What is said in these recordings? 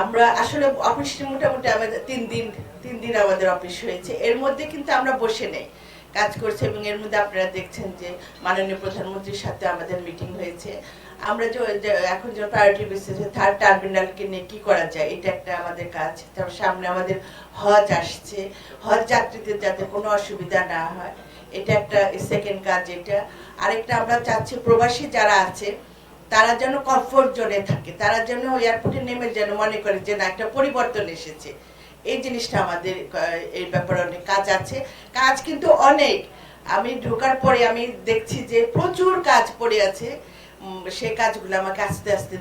আমরা আসলে অফিসটি মোটামুটি আমাদের তিন দিন আমাদের অফিস হয়েছে। এর মধ্যে কিন্তু আমরা বসে নেই, কাজ করছে। এবং এর মধ্যে আপনারা দেখছেন যে মাননীয় প্রধানমন্ত্রীর সাথে আমাদের মিটিং হয়েছে। আমরা যে এখন যে প্রায়োরিটি বেসিসে থার্ড টার্মিনালকে নিয়ে কি করা যায়, এটা একটা আমাদের কাজ। তারপর সামনে আমাদের হজ আসছে, হজ যাত্রীদের যাতে কোনো অসুবিধা না হয়, এটা একটা সেকেন্ড কাজ। এটা আরেকটা আমরা চাচ্ছি প্রবাসী যারা আছে তারা যেন কমফোর্ট জোনে থাকে, তারা যেন এয়ারপোর্টে নেমে যেন মনে করে যে না একটা পরিবর্তন এসেছে। এই জিনিসটা আমাদের এই ব্যাপারে অনেক কাজ আছে। কাজ কিন্তু অনেক, আমি ঢোকার পরে আমি দেখছি যে প্রচুর কাজ পড়ে আছে। সেই কাজগুলো আমাকে আস্তে আস্তে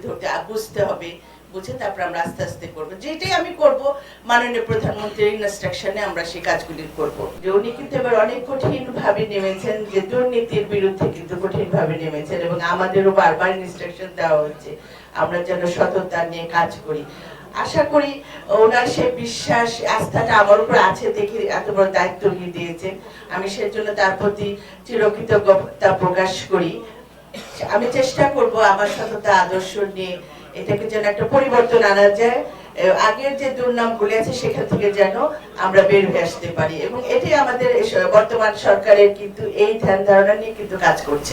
বুঝতে হবে, বুঝে তারপর আমরা আস্তে আস্তে করবো। যেটাই আমি করব মাননীয় প্রধানমন্ত্রীর ইনস্ট্রাকশনে আমরা সেই কাজগুলি করব। যে উনি কিন্তু এবার অনেক কঠিন ভাবে নেমেছেন, যে দুর্নীতির বিরুদ্ধে কিন্তু কঠিন ভাবে নেমেছেন, এবং আমাদেরও বারবার ইনস্ট্রাকশন দেওয়া হচ্ছে আমরা যেন সততা নিয়ে কাজ করি। আশা করি ওনার সে বিশ্বাস আস্থাটা আমার উপর আছে দেখে এত বড় দায়িত্ব নিয়ে দিয়েছেন। আমি সেজন্য তার প্রতি চিরকৃতজ্ঞতা প্রকাশ করি। আমি চেষ্টা করব আমার সততা আদর্শ নিয়ে এটাকে যেন একটা পরিবর্তন আনা যায়, আগের যে দুর্নামগুলি আছে সেখান থেকে যেন আমরা বের হয়ে আসতে পারি। এবং এটাই আমাদের বর্তমান সরকারের কিন্তু এই ধ্যান ধারণা নিয়ে কিন্তু কাজ করছে।